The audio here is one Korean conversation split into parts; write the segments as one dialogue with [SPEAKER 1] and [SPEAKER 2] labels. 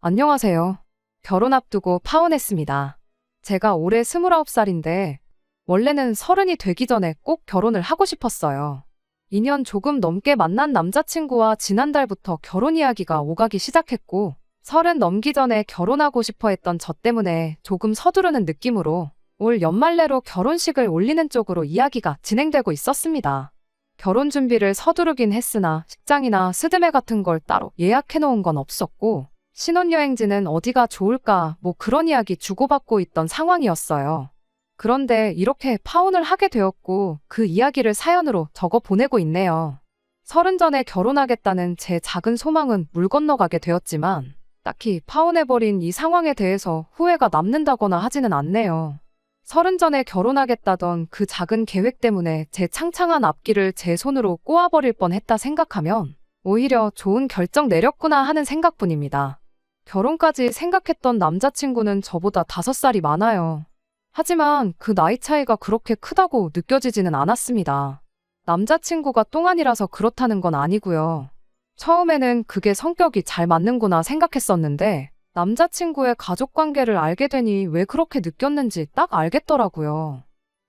[SPEAKER 1] 안녕하세요. 결혼 앞두고 파혼했습니다. 제가 올해 29살인데 원래는 30이 되기 전에 꼭 결혼을 하고 싶었어요. 2년 조금 넘게 만난 남자친구와 지난달부터 결혼 이야기가 오가기 시작했고 30 넘기 전에 결혼하고 싶어 했던 저 때문에 조금 서두르는 느낌으로 올 연말 내로 결혼식을 올리는 쪽으로 이야기가 진행되고 있었습니다. 결혼 준비를 서두르긴 했으나 식장이나 스드메 같은 걸 따로 예약해 놓은 건 없었고 신혼여행지는 어디가 좋을까 뭐 그런 이야기 주고받고 있던 상황이었어요. 그런데 이렇게 파혼을 하게 되었고 그 이야기를 사연으로 적어 보내고 있네요. 30 전에 결혼하겠다는 제 작은 소망은 물 건너가게 되었지만 딱히 파혼해버린 이 상황에 대해서 후회가 남는다거나 하지는 않네요. 30 전에 결혼하겠다던 그 작은 계획 때문에 제 창창한 앞길을 제 손으로 꼬아버릴 뻔했다 생각하면 오히려 좋은 결정 내렸구나 하는 생각뿐입니다. 결혼까지 생각했던 남자친구는 저보다 5살이 많아요. 하지만 그 나이 차이가 그렇게 크다고 느껴지지는 않았습니다. 남자친구가 똥안이라서 그렇다는 건 아니고요. 처음에는 그게 성격이 잘 맞는구나 생각했었는데 남자친구의 가족관계를 알게 되니 왜 그렇게 느꼈는지 딱 알겠더라고요.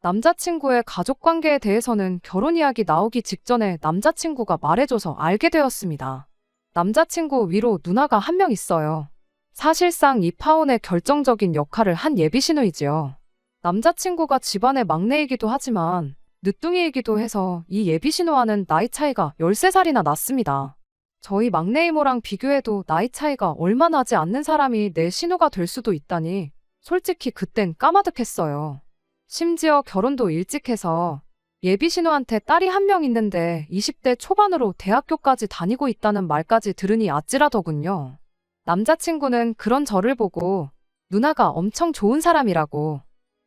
[SPEAKER 1] 남자친구의 가족관계에 대해서는 결혼 이야기 나오기 직전에 남자친구가 말해줘서 알게 되었습니다. 남자친구 위로 누나가 한 명 있어요. 사실상 이 파혼의 결정적인 역할을 한 예비신우이지요. 남자친구가 집안의 막내이기도 하지만 늦둥이이기도 해서 이 예비신우와는 나이 차이가 13살이나 났습니다. 저희 막내 이모랑 비교해도 나이 차이가 얼마 나지 않는 사람이 내 신우가 될 수도 있다니 솔직히 그땐 까마득했어요. 심지어 결혼도 일찍 해서 예비신우한테 딸이 한 명 있는데 20대 초반으로 대학교까지 다니고 있다는 말까지 들으니 아찔하더군요. 남자친구는 그런 저를 보고 누나가 엄청 좋은 사람이라고.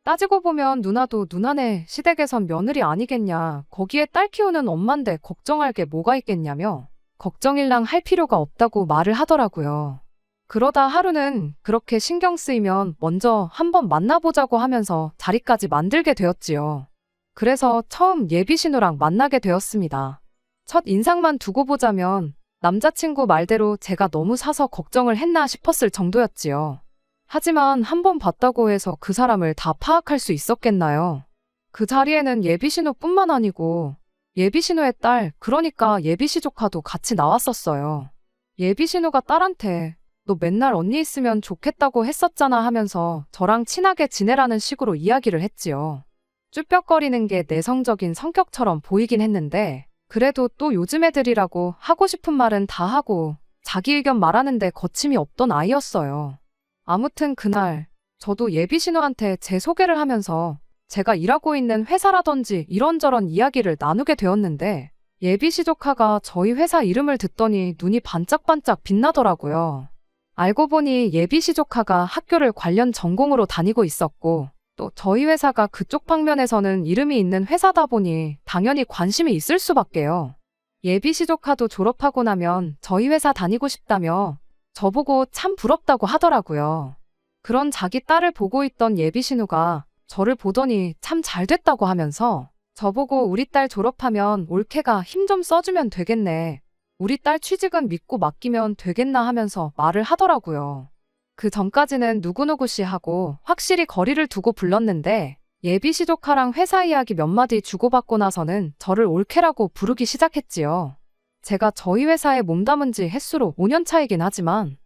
[SPEAKER 1] 따지고 보면 누나도 누나네 시댁에선 며느리 아니겠냐. 거기에 딸 키우는 엄만데 걱정할 게 뭐가 있겠냐며 걱정일랑 할 필요가 없다고 말을 하더라고요. 그러다 하루는 그렇게 신경 쓰이면 먼저 한번 만나보자고 하면서 자리까지 만들게 되었지요. 그래서 처음 예비신우랑 만나게 되었습니다. 첫 인상만 두고 보자면 남자친구 말대로 제가 너무 사서 걱정을 했나 싶었을 정도였지요. 하지만 한번 봤다고 해서 그 사람을 다 파악할 수 있었겠나요? 그 자리에는 예비신우뿐만 아니고 예비신우의 딸, 그러니까 예비시조카도 같이 나왔었어요. 예비신우가 딸한테 너 맨날 언니 있으면 좋겠다고 했었잖아 하면서 저랑 친하게 지내라는 식으로 이야기를 했지요. 쭈뼛거리는 게 내성적인 성격처럼 보이긴 했는데 그래도 또 요즘 애들이라고 하고 싶은 말은 다 하고 자기 의견 말하는데 거침이 없던 아이였어요. 아무튼 그날 저도 예비신우한테 제 소개를 하면서 제가 일하고 있는 회사라든지 이런저런 이야기를 나누게 되었는데 예비시조카가 저희 회사 이름을 듣더니 눈이 반짝반짝 빛나더라고요. 알고 보니 예비시조카가 학교를 관련 전공으로 다니고 있었고 또 저희 회사가 그쪽 방면에서는 이름이 있는 회사다 보니 당연히 관심이 있을 수밖에요. 예비시조카도 졸업하고 나면 저희 회사 다니고 싶다며 저보고 참 부럽다고 하더라고요. 그런 자기 딸을 보고 있던 예비신우가 저를 보더니 참 잘됐다고 하면서 저보고 우리 딸 졸업하면 올케가 힘 좀 써주면 되겠네. 우리 딸 취직은 믿고 맡기면 되겠나 하면서 말을 하더라고요. 그 전까지는 누구누구 씨 하고 확실히 거리를 두고 불렀는데 예비시조카랑 회사 이야기 몇 마디 주고받고 나서는 저를 올케라고 부르기 시작했지요. 제가 저희 회사에 몸담은 지 햇수로 5년 차이긴 하지만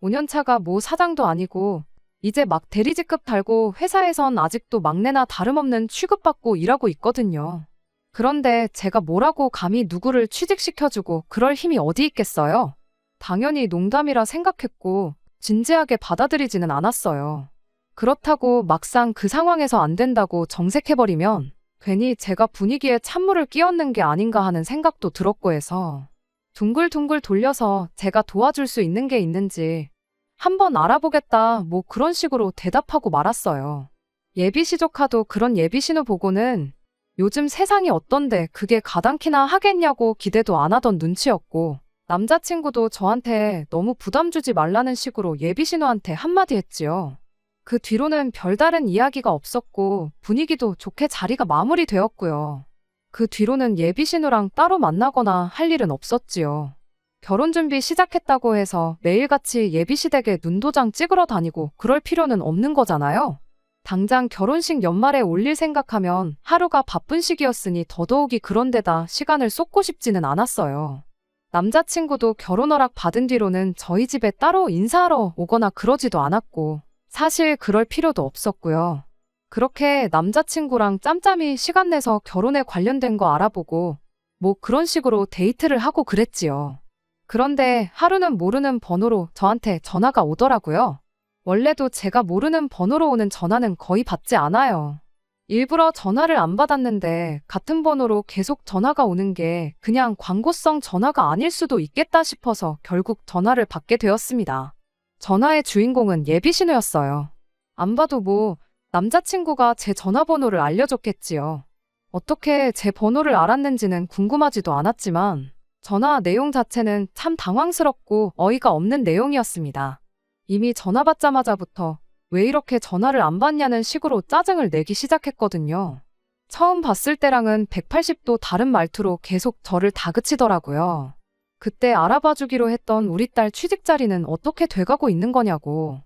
[SPEAKER 1] 5년 차가 뭐 사장도 아니고 이제 막 대리직급 달고 회사에선 아직도 막내나 다름없는 취급받고 일하고 있거든요. 그런데 제가 뭐라고 감히 누구를 취직시켜주고 그럴 힘이 어디 있겠어요? 당연히 농담이라 생각했고 진지하게 받아들이지는 않았어요. 그렇다고 막상 그 상황에서 안 된다고 정색해버리면 괜히 제가 분위기에 찬물을 끼얹는 게 아닌가 하는 생각도 들었고 해서 둥글둥글 돌려서 제가 도와줄 수 있는 게 있는지 한번 알아보겠다 뭐 그런 식으로 대답하고 말았어요. 예비시조카도 그런 예비신우 보고는 요즘 세상이 어떤데 그게 가당키나 하겠냐고 기대도 안 하던 눈치였고 남자친구도 저한테 너무 부담 주지 말라는 식으로 예비신우한테 한마디 했지요. 그 뒤로는 별다른 이야기가 없었고 분위기도 좋게 자리가 마무리되었고요. 그 뒤로는 예비신우랑 따로 만나거나 할 일은 없었지요. 결혼 준비 시작했다고 해서 매일같이 예비시댁에 눈도장 찍으러 다니고 그럴 필요는 없는 거잖아요. 당장 결혼식 연말에 올릴 생각하면 하루가 바쁜 시기였으니 더더욱이 그런 데다 시간을 쏟고 싶지는 않았어요. 남자친구도 결혼 허락 받은 뒤로는 저희 집에 따로 인사하러 오거나 그러지도 않았고 사실 그럴 필요도 없었고요. 그렇게 남자친구랑 짬짬이 시간 내서 결혼에 관련된 거 알아보고 뭐 그런 식으로 데이트를 하고 그랬지요. 그런데 하루는 모르는 번호로 저한테 전화가 오더라고요. 원래도 제가 모르는 번호로 오는 전화는 거의 받지 않아요. 일부러 전화를 안 받았는데 같은 번호로 계속 전화가 오는 게 그냥 광고성 전화가 아닐 수도 있겠다 싶어서 결국 전화를 받게 되었습니다. 전화의 주인공은 예비신우였어요. 안 봐도 뭐 남자친구가 제 전화번호를 알려줬겠지요. 어떻게 제 번호를 알았는지는 궁금하지도 않았지만 전화 내용 자체는 참 당황스럽고 어이가 없는 내용이었습니다. 이미 전화 받자마자부터 왜 이렇게 전화를 안 받냐는 식으로 짜증을 내기 시작했거든요. 처음 봤을 때랑은 180도 다른 말투로 계속 저를 다그치더라고요. 그때 알아봐주기로 했던 우리 딸 취직 자리는 어떻게 돼가고 있는 거냐고.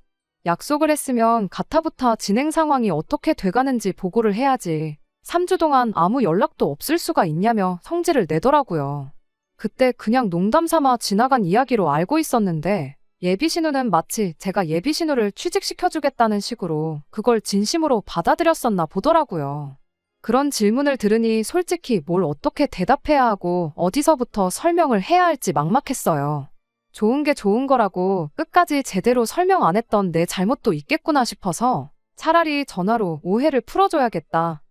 [SPEAKER 1] 약속을 했으면 가타부타 진행 상황이 어떻게 돼가는지 보고를 해야지. 3주 동안 아무 연락도 없을 수가 있냐며 성질을 내더라고요. 그때 그냥 농담 삼아 지나간 이야기로 알고 있었는데 예비신우는 마치 제가 예비신우를 취직시켜주겠다는 식으로 그걸 진심으로 받아들였었나 보더라고요. 그런 질문을 들으니 솔직히 뭘 어떻게 대답해야 하고 어디서부터 설명을 해야 할지 막막했어요. 좋은 게 좋은 거라고 끝까지 제대로 설명 안 했던 내 잘못도 있겠구나 싶어서 차라리 전화로 오해를 풀어줘야겠다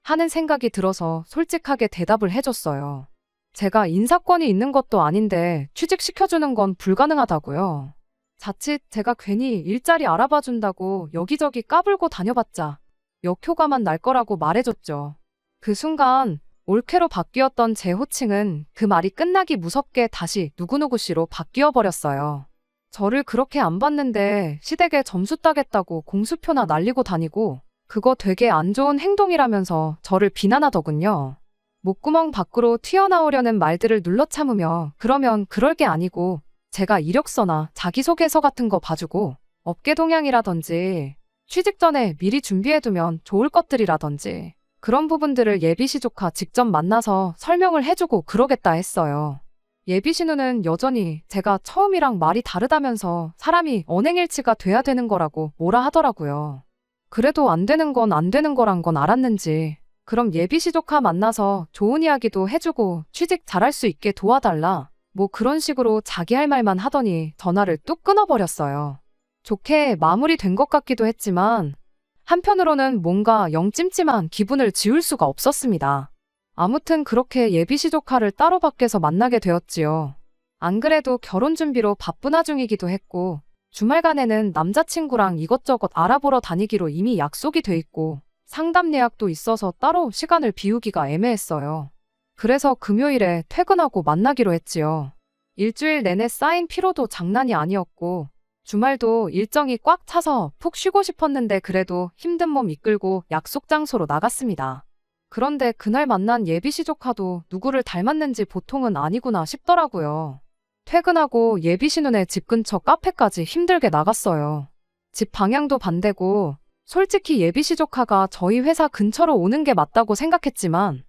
[SPEAKER 1] 하는 생각이 들어서 솔직하게 대답을 해줬어요. 제가 인사권이 있는 것도 아닌데 취직시켜주는 건 불가능하다고요. 자칫 제가 괜히 일자리 알아봐준다고 여기저기 까불고 다녀봤자 역효과만 날 거라고 말해줬죠. 그 순간 올케로 바뀌었던 제 호칭은 그 말이 끝나기 무섭게 다시 누구누구씨로 바뀌어 버렸어요. 저를 그렇게 안 봤는데 시댁에 점수 따겠다고 공수표나 날리고 다니고 그거 되게 안 좋은 행동이라면서 저를 비난하더군요. 목구멍 밖으로 튀어나오려는 말들을 눌러 참으며 그러면 그럴 게 아니고 제가 이력서나 자기소개서 같은 거 봐주고 업계 동향이라든지 취직 전에 미리 준비해두면 좋을 것들이라든지 그런 부분들을 예비시 조카 직접 만나서 설명을 해주고 그러겠다 했어요. 예비신우는 여전히 제가 처음이랑 말이 다르다면서 사람이 언행일치가 돼야 되는 거라고 뭐라 하더라고요. 그래도 안 되는 건 안 되는 거란 건 알았는지 그럼 예비시 조카 만나서 좋은 이야기도 해주고 취직 잘할 수 있게 도와달라 뭐 그런 식으로 자기 할 말만 하더니 전화를 뚝 끊어버렸어요. 좋게 마무리된 것 같기도 했지만 한편으로는 뭔가 영 찜찜한 기분을 지울 수가 없었습니다. 아무튼 그렇게 예비시 조카를 따로 밖에서 만나게 되었지요. 안 그래도 결혼 준비로 바쁜 와중이기도 했고 주말간에는 남자친구랑 이것저것 알아보러 다니기로 이미 약속이 돼 있고 상담 예약도 있어서 따로 시간을 비우기가 애매했어요. 그래서 금요일에 퇴근하고 만나기로 했지요. 일주일 내내 쌓인 피로도 장난이 아니었고 주말도 일정이 꽉 차서 푹 쉬고 싶었는데 그래도 힘든 몸 이끌고 약속 장소로 나갔습니다. 그런데 그날 만난 예비시 조카도 누구를 닮았는지 보통은 아니구나 싶더라고요. 퇴근하고 예비시 눈에 집 근처 카페까지 힘들게 나갔어요. 집 방향도 반대고 솔직히 예비시 조카가 저희 회사 근처로 오는 게 맞다고 생각했지만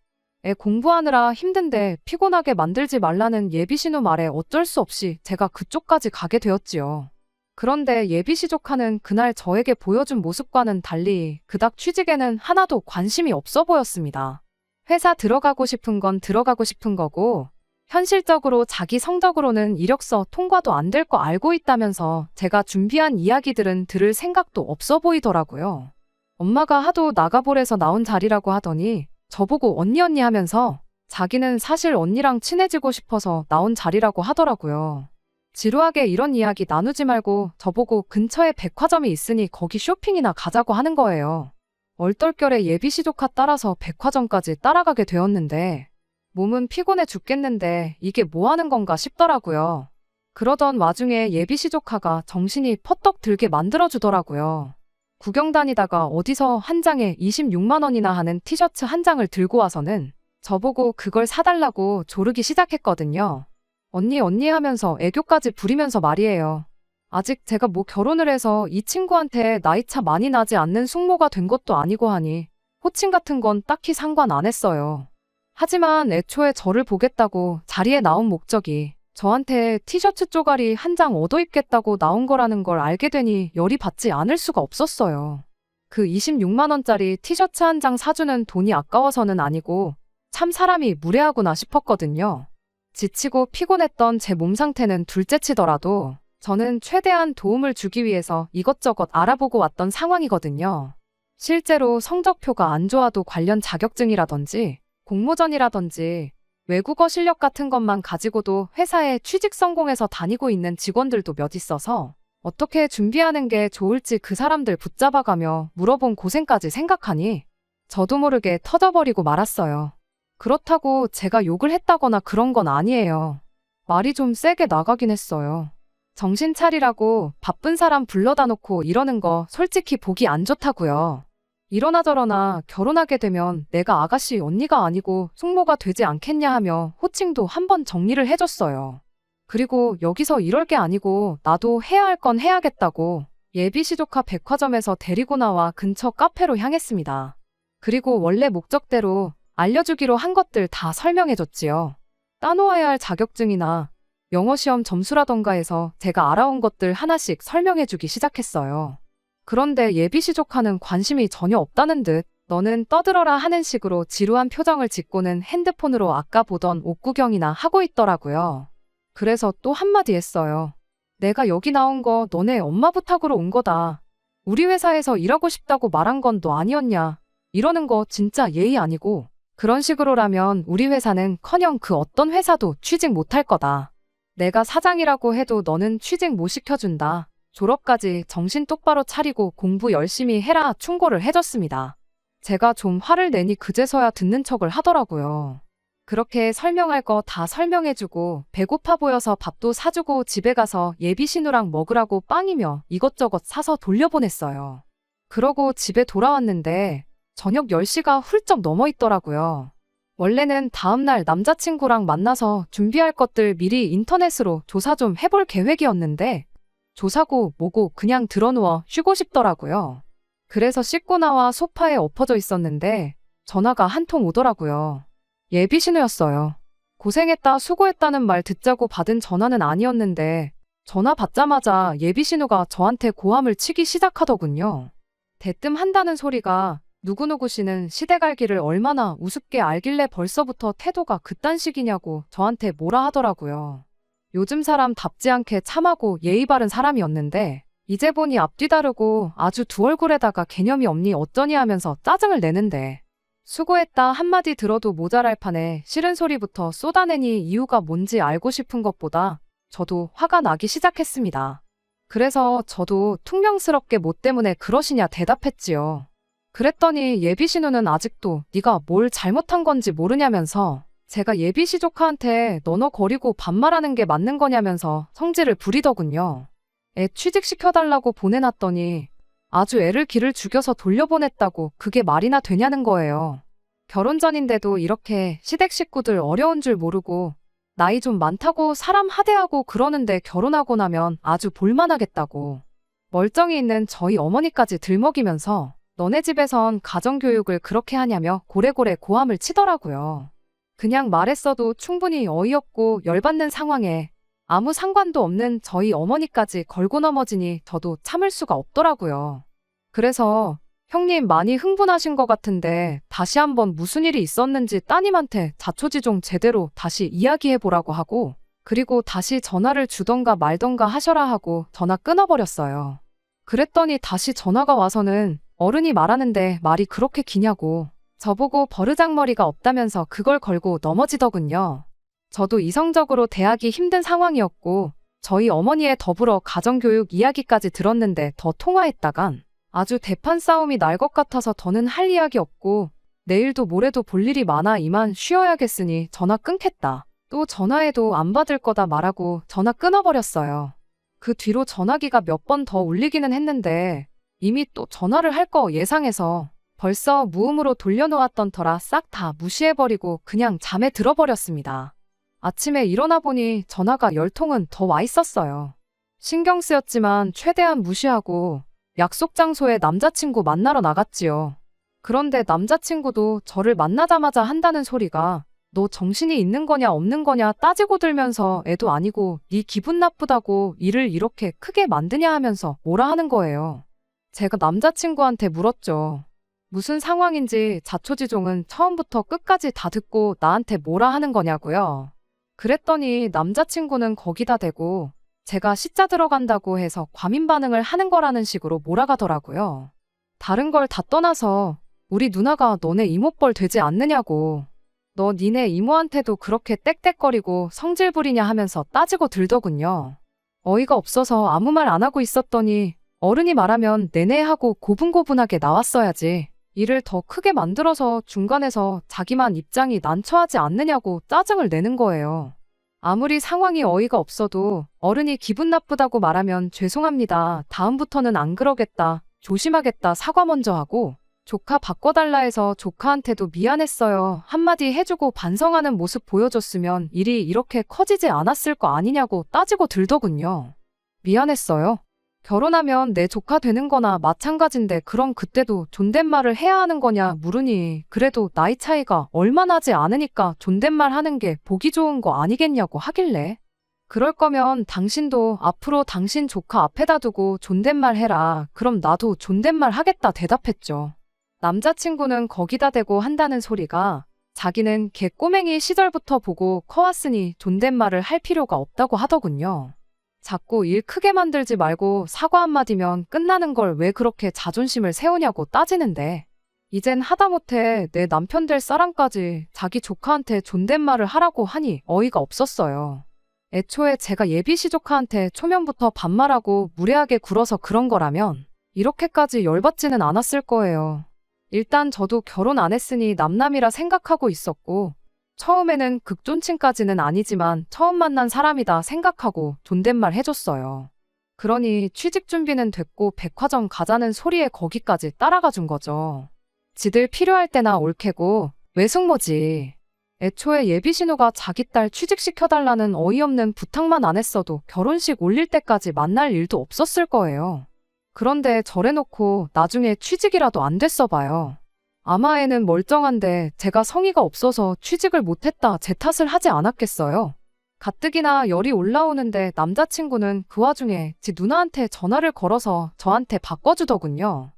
[SPEAKER 1] 애 공부하느라 힘든데 피곤하게 만들지 말라는 예비신우 말에 어쩔 수 없이 제가 그쪽까지 가게 되었지요. 그런데 예비시 조카는 그날 저에게 보여준 모습과는 달리 그닥 취직에는 하나도 관심이 없어 보였습니다. 회사 들어가고 싶은 건 들어가고 싶은 거고 현실적으로 자기 성적으로는 이력서 통과도 안 될 거 알고 있다면서 제가 준비한 이야기들은 들을 생각도 없어 보이더라고요. 엄마가 하도 나가보래서 나온 자리라고 하더니 저보고 언니 하면서 자기는 사실 언니랑 친해지고 싶어서 나온 자리라고 하더라고요. 지루하게 이런 이야기 나누지 말고 저보고 근처에 백화점이 있으니 거기 쇼핑이나 가자고 하는 거예요. 얼떨결에 예비시 조카 따라서 백화점까지 따라가게 되었는데 몸은 피곤해 죽겠는데 이게 뭐 하는 건가 싶더라고요. 그러던 와중에 예비시 조카가 정신이 퍼떡 들게 만들어주더라고요. 구경 다니다가 어디서 한 장에 26만 원이나 하는 티셔츠 한 장을 들고 와서는 저보고 그걸 사달라고 조르기 시작했거든요. 언니 언니 하면서 애교까지 부리면서 말이에요. 아직 제가 뭐 결혼을 해서 이 친구한테 나이차 많이 나지 않는 숙모가 된 것도 아니고 하니 호칭 같은 건 딱히 상관 안 했어요. 하지만 애초에 저를 보겠다고 자리에 나온 목적이 저한테 티셔츠 쪼가리 한 장 얻어 입겠다고 나온 거라는 걸 알게 되니 열이 받지 않을 수가 없었어요. 그 26만 원짜리 티셔츠 한 장 사주는 돈이 아까워서는 아니고 참 사람이 무례하구나 싶었거든요. 지치고 피곤했던 제 몸 상태는 둘째치더라도 저는 최대한 도움을 주기 위해서 이것저것 알아보고 왔던 상황이거든요. 실제로 성적표가 안 좋아도 관련 자격증이라든지 공모전이라든지 외국어 실력 같은 것만 가지고도 회사에 취직 성공해서 다니고 있는 직원들도 몇 있어서 어떻게 준비하는 게 좋을지 그 사람들 붙잡아가며 물어본 고생까지 생각하니 저도 모르게 터져버리고 말았어요. 그렇다고 제가 욕을 했다거나 그런 건 아니에요. 말이 좀 세게 나가긴 했어요. 정신 차리라고 바쁜 사람 불러다 놓고 이러는 거 솔직히 보기 안 좋다고요. 이러나 저러나 결혼하게 되면 내가 아가씨 언니가 아니고 숙모가 되지 않겠냐 하며 호칭도 한번 정리를 해줬어요. 그리고 여기서 이럴 게 아니고 나도 해야 할 건 해야겠다고 예비시조카 백화점에서 데리고 나와 근처 카페로 향했습니다. 그리고 원래 목적대로 알려주기로 한 것들 다 설명해줬지요. 따놓아야 할 자격증이나 영어시험 점수라던가 해서 제가 알아온 것들 하나씩 설명해주기 시작했어요. 그런데 예비시조카는 관심이 전혀 없다는 듯 너는 떠들어라 하는 식으로 지루한 표정을 짓고는 핸드폰으로 아까 보던 옷 구경이나 하고 있더라고요. 그래서 또 한마디 했어요. 내가 여기 나온 거 너네 엄마 부탁으로 온 거다. 우리 회사에서 일하고 싶다고 말한 건 너 아니었냐. 이러는 거 진짜 예의 아니고 그런 식으로라면 우리 회사는커녕 그 어떤 회사도 취직 못할 거다. 내가 사장이라고 해도 너는 취직 못 시켜준다. 졸업까지 정신 똑바로 차리고 공부 열심히 해라 충고를 해줬습니다. 제가 좀 화를 내니 그제서야 듣는 척을 하더라고요. 그렇게 설명할 거 다 설명해주고 배고파 보여서 밥도 사주고 집에 가서 예비신우랑 먹으라고 빵이며 이것저것 사서 돌려보냈어요. 그러고 집에 돌아왔는데 저녁 10시가 훌쩍 넘어 있더라고요. 원래는 다음날 남자친구랑 만나서 준비할 것들 미리 인터넷으로 조사 좀 해볼 계획이었는데 조사고 뭐고 그냥 드러누워 쉬고 싶더라고요. 그래서 씻고 나와 소파에 엎어져 있었는데 전화가 한 통 오더라고요. 예비신우였어요. 고생했다 수고했다는 말 듣자고 받은 전화는 아니었는데 전화 받자마자 예비신우가 저한테 고함을 치기 시작하더군요. 대뜸 한다는 소리가 누구누구 씨는 시댁알기를 얼마나 우습게 알길래 벌써부터 태도가 그딴 식이냐고 저한테 뭐라 하더라고요. 요즘 사람답지 않게 참하고 예의 바른 사람이었는데 이제 보니 앞뒤 다르고 아주 두 얼굴에다가 개념이 없니 어쩌니 하면서 짜증을 내는데 수고했다 한마디 들어도 모자랄 판에 싫은 소리부터 쏟아내니 이유가 뭔지 알고 싶은 것보다 저도 화가 나기 시작했습니다. 그래서 저도 퉁명스럽게 뭐 때문에 그러시냐 대답했지요. 그랬더니 예비신우는 아직도 네가 뭘 잘못한 건지 모르냐면서 제가 예비시조카한테 너너 거리고 반말하는 게 맞는 거냐면서 성질을 부리더군요. 애 취직시켜달라고 보내놨더니 아주 애를 기를 죽여서 돌려보냈다고 그게 말이나 되냐는 거예요. 결혼 전인데도 이렇게 시댁 식구들 어려운 줄 모르고 나이 좀 많다고 사람 하대하고 그러는데 결혼하고 나면 아주 볼만하겠다고. 멀쩡히 있는 저희 어머니까지 들먹이면서 너네 집에선 가정교육을 그렇게 하냐며 고래고래 고함을 치더라고요. 그냥 말했어도 충분히 어이없고 열받는 상황에 아무 상관도 없는 저희 어머니까지 걸고 넘어지니 저도 참을 수가 없더라고요. 그래서 형님 많이 흥분하신 것 같은데 다시 한번 무슨 일이 있었는지 따님한테 자초지종 제대로 다시 이야기해보라고 하고 그리고 다시 전화를 주던가 말던가 하셔라 하고 전화 끊어버렸어요. 그랬더니 다시 전화가 와서는 어른이 말하는데 말이 그렇게 기냐고 저보고 버르장머리가 없다면서 그걸 걸고 넘어지더군요. 저도 이성적으로 대하기 힘든 상황이었고 저희 어머니의 더불어 가정교육 이야기까지 들었는데 더 통화했다간 아주 대판 싸움이 날 것 같아서 더는 할 이야기 없고 내일도 모레도 볼 일이 많아 이만 쉬어야겠으니 전화 끊겠다. 또 전화해도 안 받을 거다 말하고 전화 끊어버렸어요. 그 뒤로 전화기가 몇 번 더 울리기는 했는데 이미 또 전화를 할 거 예상해서 벌써 무음으로 돌려놓았던 터라 싹 다 무시해버리고 그냥 잠에 들어버렸습니다. 아침에 일어나 보니 전화가 10통은 더 와 있었어요. 신경 쓰였지만 최대한 무시하고 약속 장소에 남자친구 만나러 나갔지요. 그런데 남자친구도 저를 만나자마자 한다는 소리가 너 정신이 있는 거냐 없는 거냐 따지고 들면서 애도 아니고 네 기분 나쁘다고 일을 이렇게 크게 만드냐 하면서 뭐라 하는 거예요. 제가 남자친구한테 물었죠. 무슨 상황인지 자초지종은 처음부터 끝까지 다 듣고 나한테 뭐라 하는 거냐고요. 그랬더니 남자친구는 거기다 대고 제가 시자 들어간다고 해서 과민 반응을 하는 거라는 식으로 몰아가더라고요. 다른 걸 다 떠나서 우리 누나가 너네 이모뻘 되지 않느냐고. 너 니네 이모한테도 그렇게 떽떽거리고 성질 부리냐 하면서 따지고 들더군요. 어이가 없어서 아무 말 안 하고 있었더니 어른이 말하면 내내 하고 고분고분하게 나왔어야지. 일을 더 크게 만들어서 중간에서 자기만 입장이 난처하지 않느냐고 짜증을 내는 거예요. 아무리 상황이 어이가 없어도 어른이 기분 나쁘다고 말하면 죄송합니다. 다음부터는 안 그러겠다. 조심하겠다. 사과 먼저 하고 조카 바꿔달라 해서 조카한테도 미안했어요. 한마디 해주고 반성하는 모습 보여줬으면 일이 이렇게 커지지 않았을 거 아니냐고 따지고 들더군요. 미안했어요? 결혼하면 내 조카 되는 거나 마찬가지인데 그럼 그때도 존댓말을 해야 하는 거냐 물으니 그래도 나이 차이가 얼마 나지 않으니까 존댓말 하는 게 보기 좋은 거 아니겠냐고 하길래 그럴 거면 당신도 앞으로 당신 조카 앞에다 두고 존댓말 해라. 그럼 나도 존댓말 하겠다 대답했죠. 남자친구는 거기다 대고 한다는 소리가 자기는 걔 꼬맹이 시절부터 보고 커왔으니 존댓말을 할 필요가 없다고 하더군요. 자꾸 일 크게 만들지 말고 사과 한마디면 끝나는 걸 왜 그렇게 자존심을 세우냐고 따지는데 이젠 하다못해 내 남편 될 사람까지 자기 조카한테 존댓말을 하라고 하니 어이가 없었어요. 애초에 제가 예비시 조카한테 초면부터 반말하고 무례하게 굴어서 그런 거라면 이렇게까지 열받지는 않았을 거예요. 일단 저도 결혼 안 했으니 남남이라 생각하고 있었고 처음에는 극존칭까지는 아니지만 처음 만난 사람이다 생각하고 존댓말 해줬어요. 그러니 취직 준비는 됐고 백화점 가자는 소리에 거기까지 따라가 준 거죠. 지들 필요할 때나 올캐고 외숙모지. 애초에 예비신우가 자기 딸 취직시켜달라는 어이없는 부탁만 안 했어도 결혼식 올릴 때까지 만날 일도 없었을 거예요. 그런데 저래놓고 나중에 취직이라도 안 됐어 봐요. 아마 애는 멀쩡한데 제가 성의가 없어서 취직을 못했다 제 탓을 하지 않았겠어요. 가뜩이나 열이 올라오는데 남자친구는 그 와중에 지 누나한테 전화를 걸어서 저한테 바꿔주더군요.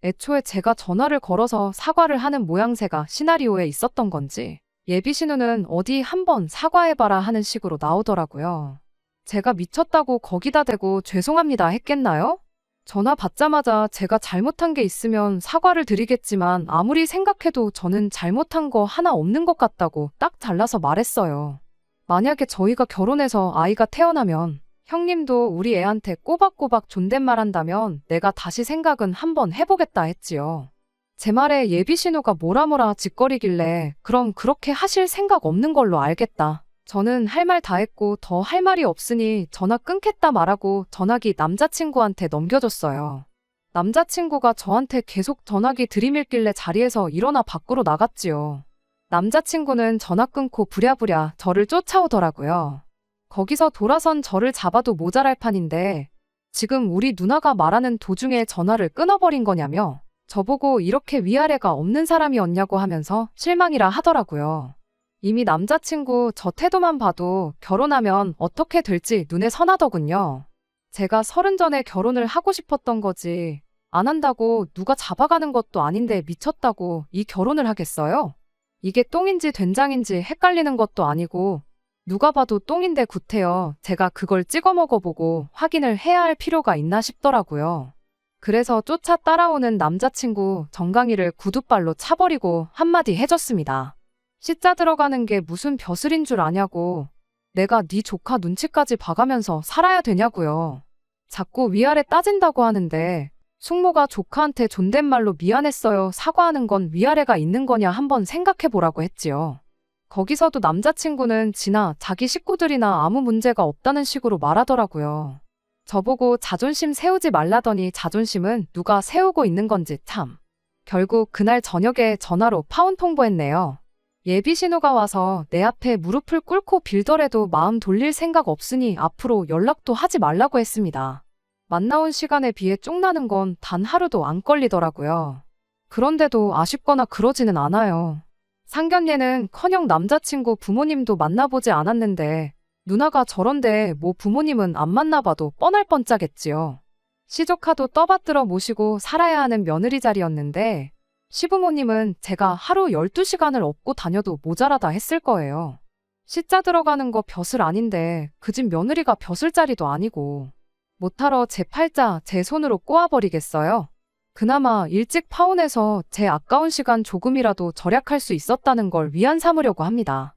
[SPEAKER 1] 애초에 제가 전화를 걸어서 사과를 하는 모양새가 시나리오에 있었던 건지 예비신우는 어디 한번 사과해봐라 하는 식으로 나오더라고요. 제가 미쳤다고 거기다 대고 죄송합니다 했겠나요? 전화 받자마자 제가 잘못한 게 있으면 사과를 드리겠지만 아무리 생각해도 저는 잘못한 거 하나 없는 것 같다고 딱 잘라서 말했어요. 만약에 저희가 결혼해서 아이가 태어나면 형님도 우리 애한테 꼬박꼬박 존댓말 한다면 내가 다시 생각은 한번 해보겠다 했지요. 제 말에 예비신우가 뭐라 짓거리길래 그럼 그렇게 하실 생각 없는 걸로 알겠다. 저는 할 말 다 했고 더 할 말이 없으니 전화 끊겠다 말하고 전화기 남자친구한테 넘겨줬어요. 남자친구가 저한테 계속 전화기 들이밀길래 자리에서 일어나 밖으로 나갔지요. 남자친구는 전화 끊고 부랴부랴 저를 쫓아오더라고요. 거기서 돌아선 저를 잡아도 모자랄 판인데 지금 우리 누나가 말하는 도중에 전화를 끊어버린 거냐며 저보고 이렇게 위아래가 없는 사람이었냐고 하면서 실망이라 하더라고요. 이미 남자친구 저 태도만 봐도 결혼하면 어떻게 될지 눈에 선하더군요. 제가 30 전에 결혼을 하고 싶었던 거지. 안 한다고 누가 잡아가는 것도 아닌데 미쳤다고 이 결혼을 하겠어요? 이게 똥인지 된장인지 헷갈리는 것도 아니고 누가 봐도 똥인데 구태여 제가 그걸 찍어 먹어보고 확인을 해야 할 필요가 있나 싶더라고요. 그래서 쫓아 따라오는 남자친구 정강이를 구두발로 차버리고 한마디 해줬습니다. 시자 들어가는 게 무슨 벼슬인 줄 아냐고. 내가 네 조카 눈치까지 봐가면서 살아야 되냐고요. 자꾸 위아래 따진다고 하는데 숙모가 조카한테 존댓말로 미안했어요 사과하는 건 위아래가 있는 거냐 한번 생각해보라고 했지요. 거기서도 남자친구는 지나 자기 식구들이나 아무 문제가 없다는 식으로 말하더라고요. 저보고 자존심 세우지 말라더니 자존심은 누가 세우고 있는 건지 참. 결국 그날 저녁에 전화로 파혼 통보했네요. 예비 신호가 와서 내 앞에 무릎을 꿇고 빌더라도 마음 돌릴 생각 없으니 앞으로 연락도 하지 말라고 했습니다. 만나온 시간에 비해 쫑나는 건 단 하루도 안 걸리더라고요. 그런데도 아쉽거나 그러지는 않아요. 상견례는 커녕 남자친구 부모님도 만나보지 않았는데 누나가 저런데 뭐 부모님은 안 만나봐도 뻔할 뻔짜겠지요. 시조카도 떠받들어 모시고 살아야 하는 며느리 자리였는데 시부모님은 제가 하루 12시간을 업고 다녀도 모자라다 했을 거예요. 시자 들어가는 거 벼슬 아닌데 그 집 며느리가 벼슬 자리도 아니고 못하러 제 팔자 제 손으로 꼬아버리겠어요? 그나마 일찍 파혼해서 제 아까운 시간 조금이라도 절약할 수 있었다는 걸 위안 삼으려고 합니다.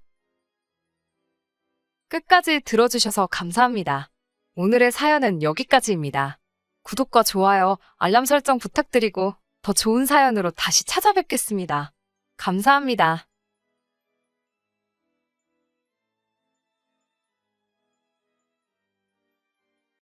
[SPEAKER 1] 끝까지 들어주셔서 감사합니다. 오늘의 사연은 여기까지입니다. 구독과 좋아요, 알람 설정 부탁드리고 더 좋은 사연으로 다시 찾아뵙겠습니다. 감사합니다.